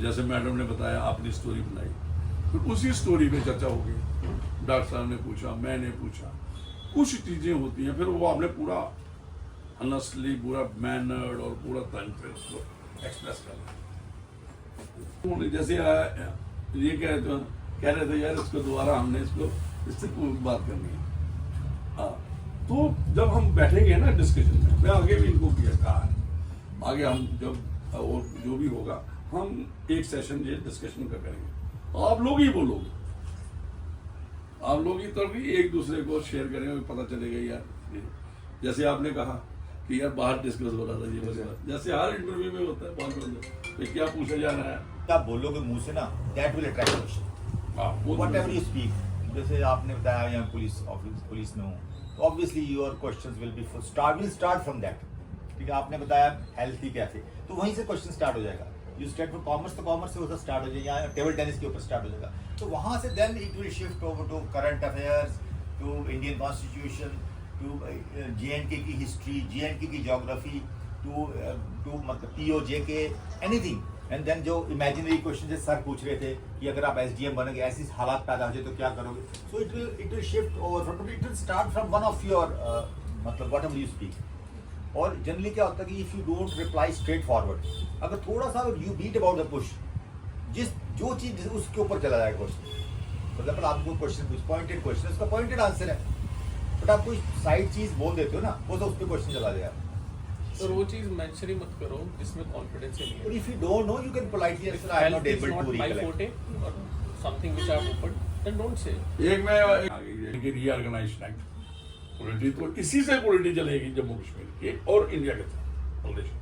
जैसे मैडम ने बताया, आपने स्टोरी बनाई, फिर उसी स्टोरी पे चर्चा होगी। डॉक्टर साहब ने पूछा, मैंने पूछा, कुछ चीज़ें होती हैं, फिर वो आपने पूरा ऑनेस्टली, पूरा मैनर्ड और पूरा तंग से उसको एक्सप्रेस करना। जैसे ये कह रहे थे यार, इसको दोबारा हमने इससे बात करनी है। तो जब हम बैठेंगे ना डिस्कशन में, मैं आगे भी इनको कहा है, आगे हम जब और जो भी होगा, हम एक सेशन ये डिस्कशन का करेंगे। आप लोग ही बोलोगे, आप लोग ही तो भी एक दूसरे को शेयर करेंगे, पता चलेगा यार। जैसे आपने कहा कि यार बाहर डिस्कस हो रहा था ये मसला, जैसे हर इंटरव्यू में होता है, बात तो क्या पूछा जा रहा है, आप बोलोगे मुंह से ना, that will attract question. Whatever you speak, जैसे आपने बताया यहाँ पुलिस में हूँ, तो obviously your questions will start from that. ठीक है, आपने बताया हेल्थी कैफे, तो वहीं से क्वेश्चन स्टार्ट हो जाएगा। यू स्टार्ट फ्रॉम कॉमर्स, तो कॉमर्स से वो स्टार्ट हो जाएगा, या टेबल टेनिस के ऊपर स्टार्ट हो जाएगा। तो वहाँ से then it will shift over to current affairs, to Indian constitution, to JNK की हिस्ट्री, JNK की ज्योग्राफी, टू मतलब POJK, एनीथिंग। एंड देन जो इमेजिनरी क्वेश्चन जो सर पूछ रहे थे कि अगर आप SDM बनेंगे, ऐसी हालात पैदा हो जाए तो क्या करोगे, so it will shift over, it will start from one of your मतलब व्हाटएवर यू स्पीक। और जनरली क्या होता है कि if you don't reply straight forward, अगर थोड़ा सा you beat about the bush, जो चीज उसके ऊपर चला जाएगा क्वेश्चन। मतलब आपको क्वेश्चन कुछ पॉइंटेड क्वेश्चन, उसका पॉइंटेड आंसर है, बट आप कोई साइड चीज बोल देते हो ना, वो तो उस पर क्वेश्चन चला जाएगा। सर वो चीज मेंशन ही मत करो जिसमें कॉन्फिडेंस ही नहीं है। But if you don't know, you can politely answer, I am not able to recollect. Or something which I have opened, then don't say. एक मैं रीऑर्गेनाइजेशन एक्ट, पॉलिटी तो इसी से पॉलिटी चलेगी जम्मू कश्मीर की और इंडिया के साथ रिलेशन।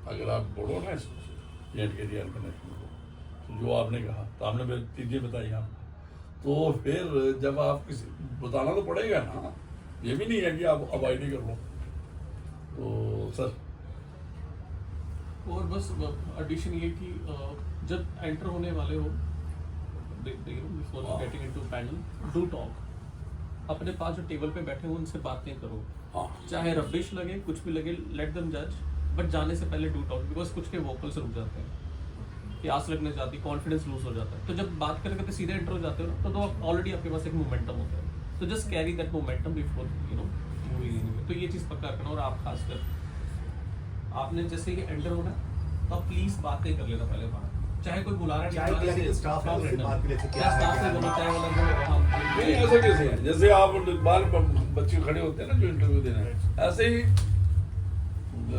अगर आप बोलो ना इसको रीऑर्गेनाइजेशन को, जो आपने कहा, तो आपने फिर चीजें बताई आपको, तो फिर जब आप किसी बताना तो पड़ेगा ना, ये भी नहीं है कि आप अवॉइड ही कर लो। तो सर और बस एडिशन ये कि जब एंटर होने वाले हो, before getting into panel, do talk. अपने पास जो टेबल पे बैठे हो उनसे बातें करो, चाहे रबिश लगे, कुछ भी लगे, लेट देम जज, बट जाने से पहले डू टॉक। बिकॉज कुछ के वोकल्स रुक जाते हैं, प्यास लगने जाती है, कॉन्फिडेंस लूज हो जाता है। तो जब बात करते करते सीधे एंटर हो जाते हो तो ऑलरेडी आपके पास एक मोमेंटम होता है। तो just carry that momentum before moving anyway. तो ये चीज़ पक्का रखना। और आप खासकर आपने जैसे ही एंटर होना, तो आप प्लीज बातें कर लेना पहले बात, चाहे कोई बुला रहा है, चाहे स्टाफ है उससे बात कर लेते, क्या स्टाफ से बोलो, चाहे वाला नहीं, ऐसा कैसे है? जैसे आप बाहर बच्चे खड़े होते हैं ना जो इंटरव्यू देना है, ऐसे ही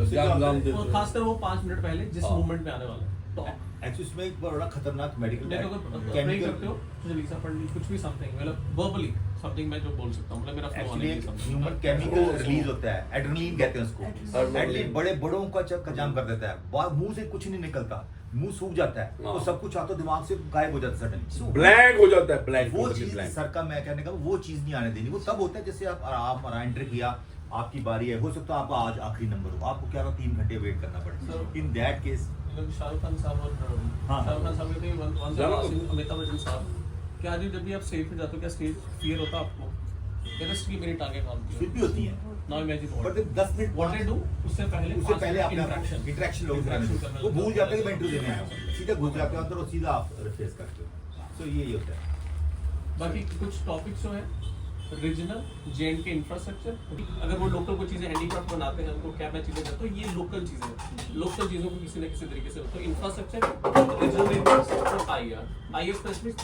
जाम देते और हैं। खासकर वो 5 मिनट पहले जिस मूवमेंट में आने वाला है। तो एक्चुअली इसमें एक बड़ा खतरनाक मेडिकल नहीं करते हो तो वीजा पढ़ ली, कुछ भी समथिंग, मतलब वर्बली समथिंग मैं जो बोल सकता हूँ, मतलब मेरा फ्लो आने की ह्यूमन केमिकल रिलीज होता है, एड्रेनलिन कहते हैं उसको। एड्रेनलिन बड़े बड़ों का चक्कर जाम कर देता है, मुंह से कुछ नहीं निकलता, मुंह सूख जाता है, तो सब कुछ आता दिमाग से गायब हो जाता है सडनली, ब्लैंक हो जाता है, ब्लैंक। वो चीज सर का मैं कहने का वो चीज नहीं आने देनी। वो तब होता है जैसे आप एंटर किया, आपकी बारी है, हो सकता है आपका आज आखिरी नंबर हो, आपको क्या 3 घंटे वेट करना पड़े। In that case Shahrukh Khan साहब और शाहरुख खान साहब ने अमिताभ बच्चन साहब, क्या जब भी आप स्टेज पे जाते हो, क्या स्टेज फियर होता है आपको? जस्ट की मेरी टांगें कांपती फिर भी होती है। Now imagine but 10 minute what I do, उससे पहले अपना इंटरेक्शन लोग करना, वो भूल जाते हैं कि मैं इंटरव्यू देने आया हूं, सीधा घुस जाते हो अंदर और सीधा आप फेस करते हो। सो यही होता है। बाकी कुछ टॉपिक्स जो है रीजनल JNK इंफ्रास्ट्रक्चर, अगर वो लोकल को चीजें हैंडीक्राफ्ट बनाते हैं, उनको क्या मैं चीजें करता हूँ, ये लोकल चीजें हैं। लोकल चीजों को किसी न किसी तरीके से तो infrastructure, regional infrastructure, IR specialist.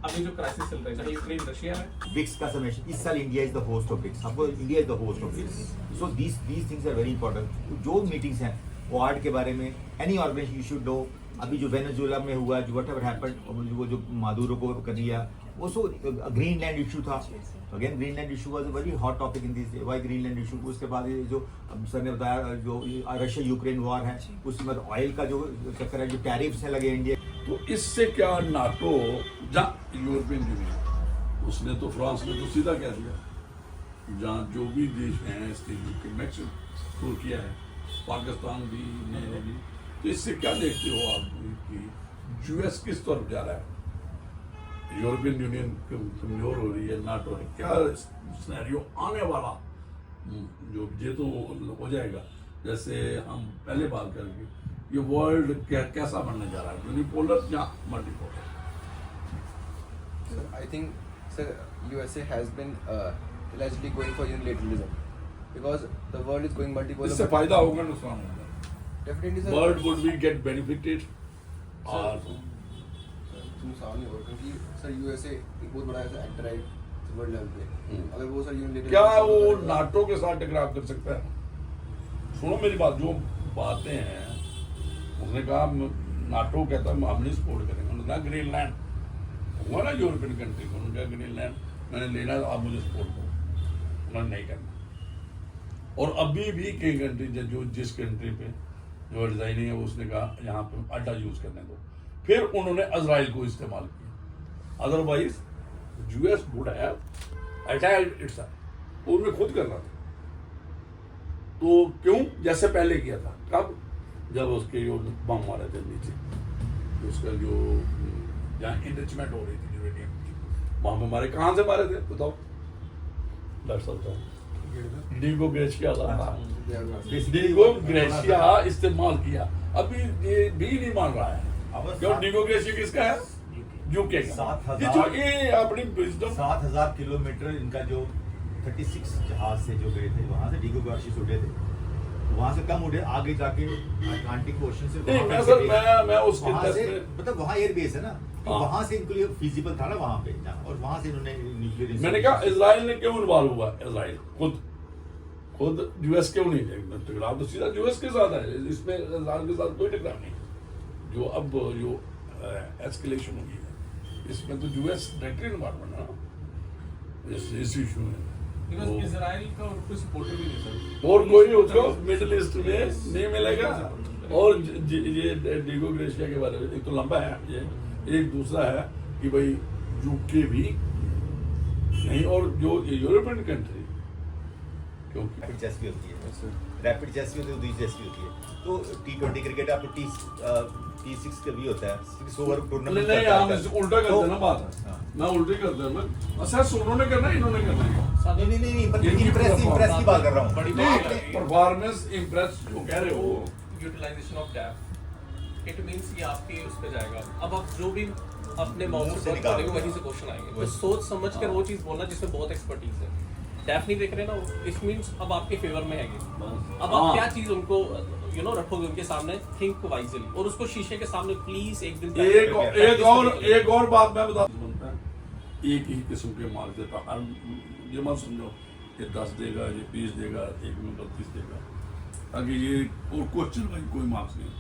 अभी जो क्राइसिस चल रहा है, चाहे यूक्रेन रशिया है, ब्रिक्स का समेशन, इस साल India is the host of BRICS, आपको India is the host of BRICS. So these things are very important. जो मीटिंग्स हैं क्वाड के बारे में, any organisation you should know. अभी जो वेनेजुएला में हुआ, जो व्हाटएवर हैपेंड, वो जो मादुरो को कर दिया, वो सो ग्रीनलैंड इशू था। Again Greenland issue was a very hot topic in this, why Greenland issue. उसके बाद ये जो सर ने बताया, जो रशिया यूक्रेन वॉर है, उसके बाद ऑयल का जो चक्कर है, जो टैरिफ्स हैं लगे इंडिया। तो इससे क्या नाटो यूरोपियन यूनियन, उसने तो फ्रांस ने तो सीधा कह दिया, जहाँ जो भी देश हैं इसके मैक्सिमम तुर्किया है, पाकिस्तान भी भी। तो इससे क्या देखते हो आप कि US किस तरफ जा रहा है? यूरोपियन यूनियन कमजोर हो रही है, नाटो है, क्या सिनेरियो आने वाला जो ये तो हो जाएगा। जैसे हम पहले बात करेंगे ये वर्ल्ड कैसा बनने जा रहा है, यूनिपोलर या multipolar? Sir, I think, sir, USA has been allegedly going for unilateralism because the world is going multipolar. इससे फायदा होगा नुकसान होगा? Definitely, sir. World would be get benefited और नुकसान नहीं होगा क्योंकि सर यूएसए एक बहुत बड़ा ऐसा एक्टर है वर्ल्ड लेवल पे। अगर वो सर यूनिलेटरल क्या वो नाटो के साथ टकराव कर सकता है? सुनो मेरी बात, जो बातें हैं उसने कहा नाटो कहता है हम नहीं सपोर्ट करेंगे, उन्होंने कहा ग्रीनलैंड हुआ ना यूरोपियन कंट्री को, उन्होंने कहा ग्रीनलैंड मैंने लेना है, आप मुझे सपोर्ट करो, उन्होंने नहीं करना। और अभी भी कई कंट्री जो जिस कंट्री पे जो डिजाइनिंग है वो उसने कहा यहाँ पे अड्डा यूज करने दो, फिर उन्होंने इजराइल को इस्तेमाल किया। Otherwise US would have attacked itself, उन्होंने खुद करना था। तो क्यों? जैसे पहले किया था। कब? जब उसके जो बम मारे थे नीचे, उसका जो जहाँ इनरिचमेंट हो रही थी यूरेनियम की, वहां पे मारे। कहाँ से मारे थे बताओ? डॉक्टर साहब डीगो ग्रेशिया था, डीगो ग्रेशिया इस्तेमाल किया। अभी ये भी नहीं मान रहा है। क्यों? डीगो ग्रेशिया किसका है? यूके का। 7,000 ये अपनी विजडम 7,000 किलोमीटर इनका जो 36 जहाज से जो गए थे, वहां से डीगो ग्रेशिया से उड़े थे, वहां से कम उड़े, आगे जाके अटलांटिक ओशन से नहीं, मैं सर मैं उसके वहां से, टेस्ट में मतलब वहां एयर बेस है ना, तो हाँ। वहां से इनको लिए फिजिबल था ना वहां पे जाना, और वहां से इन्होंने न्यूक्लियर मैंने कहा इजराइल ने क्यों इन्वॉल्व हुआ? इजराइल खुद यूएस क्यों नहीं? टकराव तो सीधा यूएस के साथ है, इसमें इजराइल के साथ कोई टकराव नहीं। जो अब जो एस्केलेशन हुई है इसमें तो यूएस डायरेक्टली इन्वॉल्व है ना इस इशू में। बिकॉज़ तो- इजराइल का और कोई सपोर्टर भी नहीं सर। और कोई उसको मिडिल ईस्ट में नहीं मिलेगा। और ये डीगो ग्रेशिया के बारे में एक तो लंबा है ये, एक दूसरा है कि भाई यूके भी नहीं, और जो यूरोपियन कंट्री क्योंकि रैपिड चेस भी होती है, रैपिड चेस भी होती है, दूसरी चेस भी होती है। तो T20 क्रिकेट आपको T6 का भी होता है, 6 ओवर टूर्नामेंट नहीं हम उल्टा करते हैं ना बात। हाँ। मैं उल्टी करते हैं मैं अच्छा उन्होंने करना है इन्होंने करना है। नहीं, पर इनकी इम्प्रेस की बात कर रहा हूँ। बड़ी नहीं, बात है। परफॉर्मेंस इम्प्रेस जो कह रहे हो utilisation of DAP, it means ये आपके उस पे जाएगा। अब आप जो भी अपने माउथ मुंह से से निकाल बोलेंगे दो। वहीं से क्वेश्चन आएंगे, तो सोच समझ कर वो चीज बोलना जिसमें बहुत एक्सपर्टीज है। डैप नहीं देख रहे ना, इट मींस अब आपके फेवर में है ये। अब हाँ। आप क्या चीज उनको रखोगे उनके सामने, थिंक वाइजली, और उसको शीशे के सामने प्लीज एक दिन एक और बात मैं बता बनता है, एक ही किस्म के मार्क्स देता हर, ये मत समझो ये 10 देगा, ये 20 देगा, एक में 32 देगा, ताकि ये और क्वेश्चन में कोई मार्क्स नहीं।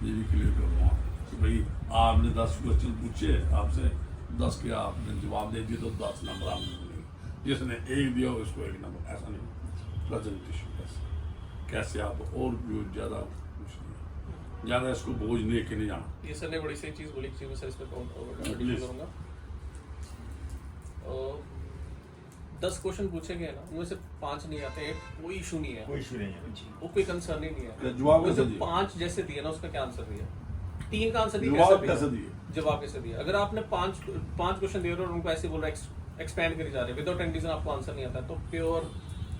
ये भी क्लियर कर दूँ कि भाई आपने 10 क्वेश्चन पूछे आपसे, 10 के आपने जवाब दे दिए तो 10 नंबर आपने मिलेंगे, जिसने एक दिया उसको 1 नंबर। ऐसा नहीं, प्रेजेंटेशन कैसे आप और भी ज़्यादा कुछ नहीं, ज़्यादा इसको बोझ लेके नहीं जाना। ये सर ने बड़ी सही चीज बोली, कि मैं सर इस पे काउंटर Please. करूंगा। 10 क्वेश्चन पूछे गए ना, उनमें से 5 नहीं आते हैं, कोई इशू नहीं है, कोई इशू नहीं है। वो कोई कंसर्न ही नहीं है। जवाब कैसे वैसे दिए? 5 जैसे दिए ना, उसका क्या आंसर दिया? 3 का आंसर दिया, जवाब कैसे दिए? जवाब कैसे दिया? अगर आपने 5 क्वेश्चन दे रहे हो और उनको ऐसे बोल रहे एक्सपेंड करी जा रहे हैं विदाउट एनी रीजन, आपको आंसर नहीं आता, तो प्योर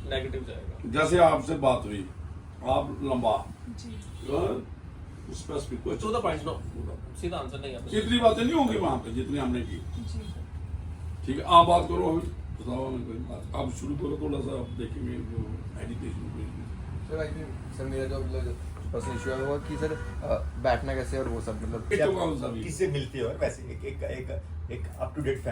नेगेटिव जाएगा। जैसे आपसे बात हुई, आप लंबा specific to the point, no सीधा आंसर नहीं आता। इतनी बातें नहीं होंगी वहां पे जितनी हमने की। ठीक है, आप बात करो, अभी बताओ हमें कोई बात, आप शुरू करो थोड़ा सा, आप देखेंगे जो education. Sir I think sir मेरा जो पर्सनल इशू है वो कि सर बैठना कैसे और वो सब मतलब एक तो कौन सा भी? किससे मिलते हो वैसे, एक अप टू डेट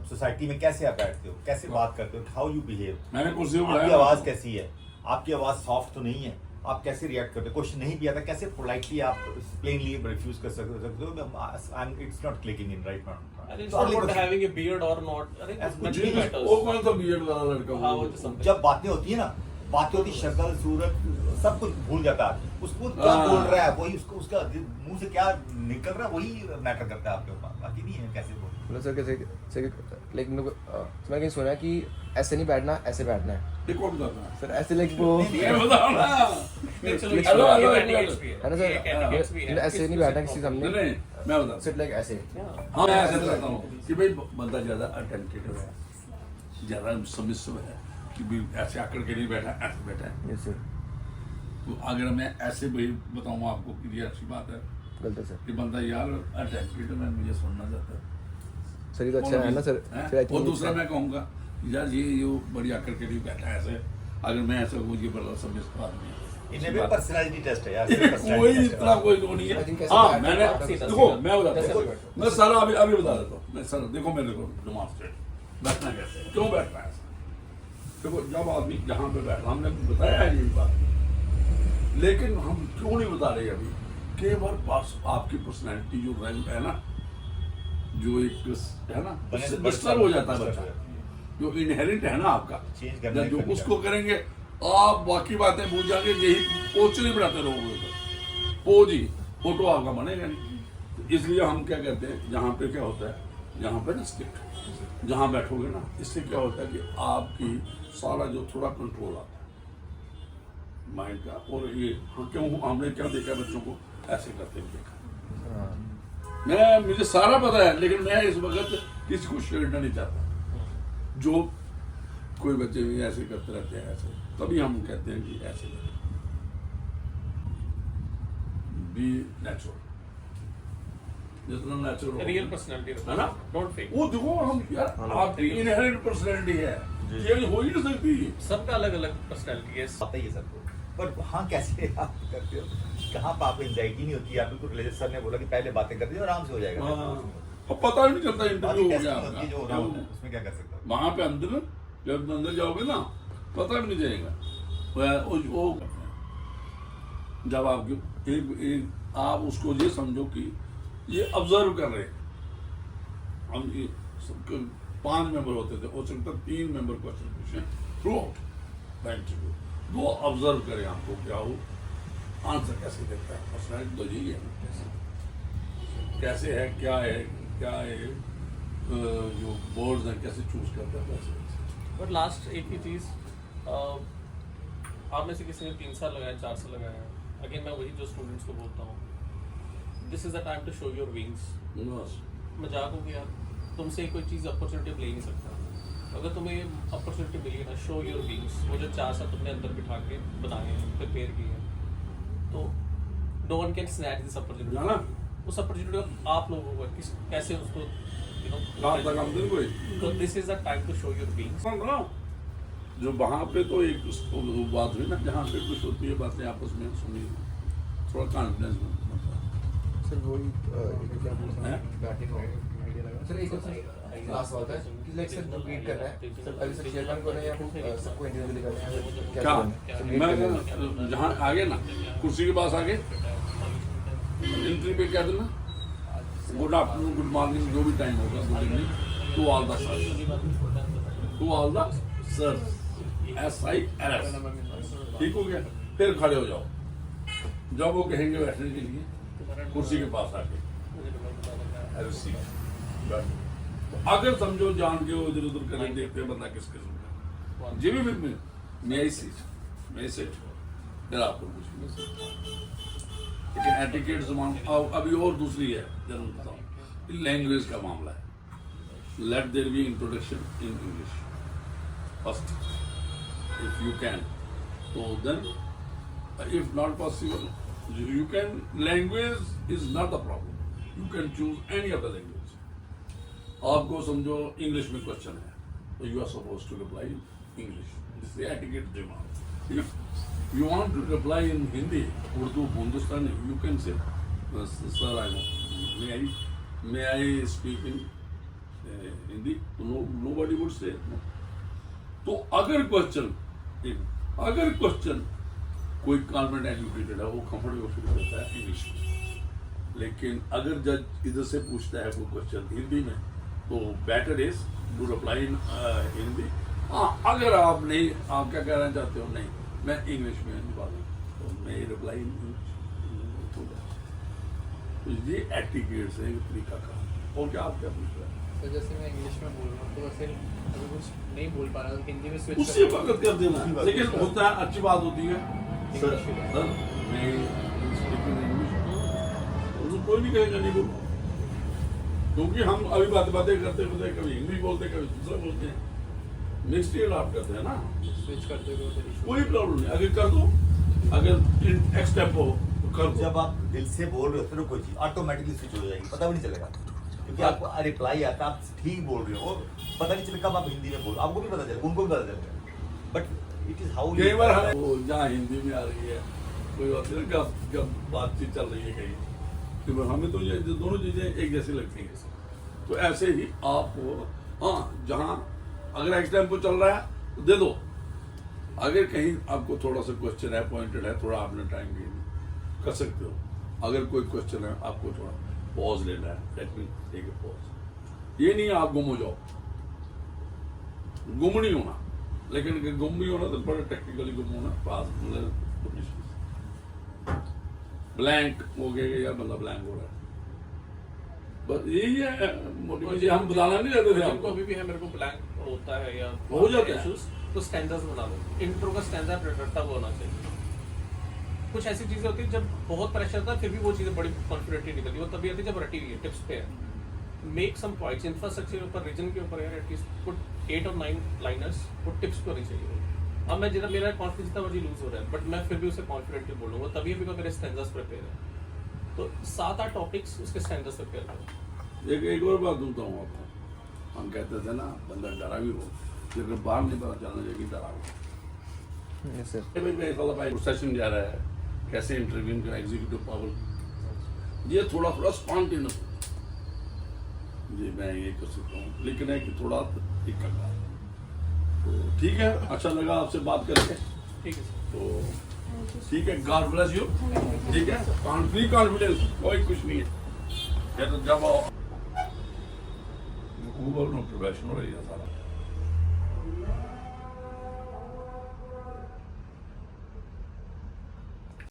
सोसाइटी में कैसे आप बैठते हो, कैसे बात करते हो, हाउ यू बिहेव, मैंने कुर्सी आपकी उठाया, आवाज कैसी है, आपकी आवाज सॉफ्ट तो नहीं है, आप कैसे रिएक्ट करते हो, क्वेश्चन नहीं भी आता कैसे पोलाइटली आप प्लेनली रिफ्यूज कर सकते हो। It's not clicking in right अरे it's not about having a beard और नॉट, अरे That's कुछ good. नहीं वो मैटर्स। कौन सा बीएड वाला लड़का? हाँ, वो वो तो समझ। जब बातें होती है ना, बातें होती, शक्ल सूरत सब कुछ भूल जाता है, उसको क्या हाँ। बोल रहा है वही, उसको उसका मुंह से क्या निकल रहा है वही मैटर करता है आपके ऊपर, बाकी नहीं है कैसे बोल। मतलब सर कैसे सर लाइक मैंने कहीं सुना कि ऐसे नहीं बैठना, ऐसे बैठना है ये कौन बताता है? सर, ऐसे लाइक वो ये बताओ ना। नहीं, चलो, ये हेलो, हेलो, etiquettes भी है ना ये etiquettes भी सर, है। ऐसे नहीं बैठना किसी नहीं सामने, नहीं, मैं बताता सिर्फ लाइक ऐसे। हाँ, मैं ऐसे बताता हूँ कि भाई बंदा ज्यादा अटेंटिव है, ज्यादा सबमिसिव है, कि भी ऐसे आकर के नहीं बैठा, ऐसे बैठा है, यस सर। तो अगर मैं ऐसे भाई बताऊँ आपको कि ये अच्छी बात है गलत है सर। कि बंदा यार अटेम्प्टेड मैं मुझे सुनना चाहता है सर ये तो अच्छा है ना सर। हैं? फिर I think और दूसरा it's- मैं कहूँगा यार ये बड़ी आकर के लिए बैठा है ऐसे, अगर मैं ऐसा हूँ ये बड़ा समझ आदमी इन्हें भी पर्सनालिटी टेस्ट है यार कोई इतना कोई वो नहीं I think है। ऐसे हाँ बात मैंने करना सीधा देखो सीधा। मैं बताता जैसे हूँ, बैठो। मैं सारा अभी अभी बता देता हूँ। मैं सर देखो मेरे को डेमोन्स्ट्रेट बैठना कैसे है, क्यों बैठना है ऐसा। देखो जब आदमी जहाँ पे बैठा हमने बताया है यही बात, लेकिन हम क्यों नहीं बता रहे अभी केवल पास आपकी पर्सनैलिटी जो रैंक है ना, जो एक है ना उससे बस्तर हो जाता है बच्चा, जो इनहेरिट है ना आपका, Change करना जब जो ही उसको करेंगे आप बाकी बातें भूल जाएंगे, यही पोच नहीं बनाते लोगों को, पोज ही फोटो आपका बनेगा नहीं। तो इसलिए हम क्या कहते हैं, यहाँ पे क्या होता है, यहाँ पे ना स्क्रिप्ट जहाँ बैठोगे ना, इससे क्या होता है कि आपकी सारा जो थोड़ा कंट्रोल आता है माइंड का। और ये क्यों हमने क्या देखा बच्चों को ऐसे करते हुए देखा, हाँ। मुझे सारा पता है, लेकिन मैं इस वक्त किसी को छेड़ना नहीं चाहता। जो कोई बच्चे भी ऐसे करते रहते हैं ऐसे, तभी हम कहते हैं कि ऐसे बी नेचुरल, जितना नेचुरल रियल पर्सनालिटी है ना, डोंट फेक। वो देखो हम यार आपकी इनहेरेंट पर्सनैलिटी है, चेंज हो ही नहीं सकती। सबका अलग अलग पर्सनालिटी है। पता ही है सबको, पर हाँ कैसे आप करते हो, कहाँ पर आपको एंजाइटी नहीं होती है? आप बिल्कुल रिलेटेड सर ने बोला कि पहले बातें कर दी और आराम से हो जाएगा। हाँ, अब पता ही नहीं चलता बाकी इंटरव्यू हो टेस्ट गया होती है जो हो रहा होता है, उसमें क्या कर सकता हूँ? वहां पे अंदर जब अंदर जाओगे ना पता भी नहीं चलेगा। वो जब आप एक आप उसको ये समझो कि ये ऑब्जर्व कर रहे हैं। हम ये 5 मेंबर होते थे, हो सकता 3 मेंबर क्वेश्चन पूछे थ्रू आउट द इंटरव्यू, वो ऑब्जर्व करें आपको क्या हो, आंसर कैसे देता है, पर्सनैलिटी तो यही है ना, कैसे है क्या है जो बोर्ड्स हैं कैसे चूज करते हैं वैसे। बट लास्ट एक ही चीज, आप में से किसी ने 3 साल लगाया, 4 साल लगाया, अगेन मैं वही जो स्टूडेंट्स को बोलता हूँ, this is the time to show your wings. मजाक हो गया, तुमसे कोई चीज़ अपॉर्चुनिटी ले नहीं सकता। अगर तुम्हें अपॉर्चुनिटी मिली ना, शो योर विंग्स। वो जो 4 साल तुमने अंदर बिठा के बनाए हैं, प्रिपेयर किए हैं, तो no one can snatch this opportunity ना, उस अपॉर्चुनिटी को आप लोगों को कैसे उसको कहाँ तक हम दिन कोई तो this is the time to show your wings. जो वहाँ पे तो एक वो बात हुई ना, जहाँ पे कुछ होती है बातें आपस में सुनी, थोड़ा कॉन्फिडेंस बनता है। सर वही क्या बोलते हैं? हैं बैटिंग आइडिया लगा सर। एक लास्ट बात है कि लाइक सर रिपीट करना है सर, अभी सर चेयरमैन को या फिर सबको इंडिविजुअली करना है, क्या क्या करना है? मैं जहाँ आगे ना कुर्सी के पास आगे एंट्री पे क्या देना, गुड आफ्टरनून गुड मॉर्निंग जो भी टाइम होगा, good evening to all the sir, to all the sir, SIRS, ठीक हो गया। फिर खड़े हो जाओ, जब वो कहेंगे बैठने के लिए कुर्सी के पास आके अगर समझो जान के वो इधर उधर करें, देखते हैं बंदा किस किस्म का, जी भी फिर मैं इसी से फिर आपको कुछ लेकिन एटिकेट जमान अभी और दूसरी है, जरूर बताऊँ, लैंग्वेज का मामला है। Let there be introduction in English first if you can, so then if not possible you can, language is not the problem, you can choose any other language। आपको समझो इंग्लिश में क्वेश्चन है तो you are supposed to reply in English, this is the etiquette demand। if you want to reply in Hindi, Urdu, Hindustani, you can say sir I know, may I speak in Hindi, तो nobody would say no। तो अगर question कोई convent educated है, वो comfortable feel करता है English में, लेकिन अगर जज इधर से पूछता है कोई क्वेश्चन हिंदी में, तो better is to reply in Hindi. हाँ, अगर आप क्या कहना चाहते हो, नहीं मैं इंग्लिश में निकालूँ, तो मैं रिप्लाई इन इंग्लिश हो जाए। तो ये एटिकेट्स है, तरीका का। और क्या आप क्या पूछ रहे हैं? तो जैसे मैं इंग्लिश में बोल रहा हूँ, तो फिर अगर कुछ नहीं बोल पा रहा तो हिंदी में स्विच उसी वक्त कर देना, लेकिन होता है अच्छी बात होती है सर मैं स्पीकिंग इंग्लिश, उसको कोई नहीं कहेगा नहीं बोलो, क्योंकि हम अभी बातें करते कभी इंग्लिश बोलते कभी दूसरा बोलते हैं, मिक्सड अडॉप्ट करते हैं ना, स्विच करते हुए कोई प्रॉब्लम नहीं। अगर कर दो अगर एक्स टेम्पो तो कर दो। जब आप दिल से बोल रहे होते हो ना कोई चीज ऑटोमेटिकली स्विच हो जाएगी, पता भी नहीं चलेगा, क्योंकि आपको रिप्लाई आता है, आप ठीक बोल रहे हो और पता नहीं चलेगा कब आप हिंदी में बोल, आपको भी पता चलेगा, उनको भी पता चलेगा, बट इट इज हाउ कई बार हम वो जहाँ हिंदी में आ रही है कोई होती है ना जब बातचीत चल रही है कहीं, तो हमें तो ये दोनों चीजें एक जैसी लगती हैं। तो ऐसे ही आप हाँ जहाँ अगर एक्स टेम्पो चल रहा है तो दे दो, अगर कहीं आपको थोड़ा सा क्वेश्चन है, पॉइंटेड है, थोड़ा आपने टाइम गेन कर सकते हो। अगर कोई क्वेश्चन है आपको थोड़ा पॉज लेना है, let me take a pause. ये नहीं आप गुम हो जाओ, गुम नहीं होना, लेकिन अगर गुम भी होना तो बड़ा टेक्निकली गुम होना, पास मतलब ब्लैंक हो गया या मतलब ब्लैंक हो रहा है, बस यही है मोटिवेशन। हम बताना नहीं चाहते थे जिनको आपको, अभी भी है मेरे को ब्लैंक होता है या हो जाता है। issues, तो स्टैंडर्ड्स बना लो, इंट्रो का स्टैंडर्ड रट्टा हुआ होना चाहिए। कुछ ऐसी चीजें होती है जब बहुत प्रेशर था फिर भी वो चीजें बड़ी कॉन्फिडेंटली निकलती है, वो तभी आती है जब रटी हुई है, टिप्स पे है। मेक सम पॉइंट्स इंफ्रास्ट्रक्चर के ऊपर, रीजन के ऊपर, यार एटलीस्ट पुट 8 और 9 लाइनर्स, वो टिप्स पे होनी चाहिए। अब मैं जितना मेरा कॉन्फिडेंस जितना मर्जी लूज हो रहा है, बट मैं फिर भी उसे कॉन्फिडेंटली बोलूंगा, तभी बिकॉज मेरे स्टैंडर्ड्स प्रिपेयर है। तो 7-8 टॉपिक्स उसके स्टैंडर्ड्स प्रिपेयर करो। एक और बात बोलता हूँ आपको, हम कहते थे ना बंदा डरा भी हो, लेकिन बाहर नहीं पता चलना चाहिए कि डरा हो। Yes, sir. प्रोसेशन जा रहा है, कैसे इंटरव्यू का एग्जीक्यूटिव पावर, ये थोड़ा थोड़ा स्पॉन्टेनियस जी मैं ये कर सकता हूँ, लेकिन है कि थोड़ा दिक्कत है। तो ठीक है, अच्छा लगा आपसे बात करके, ठीक है सर। तो ठीक है, गॉड ब्लेस यू। ठीक है, कॉन्फिडेंस, कोई कुछ नहीं है, ये तो जब प्रोफेशनल है ये सारा।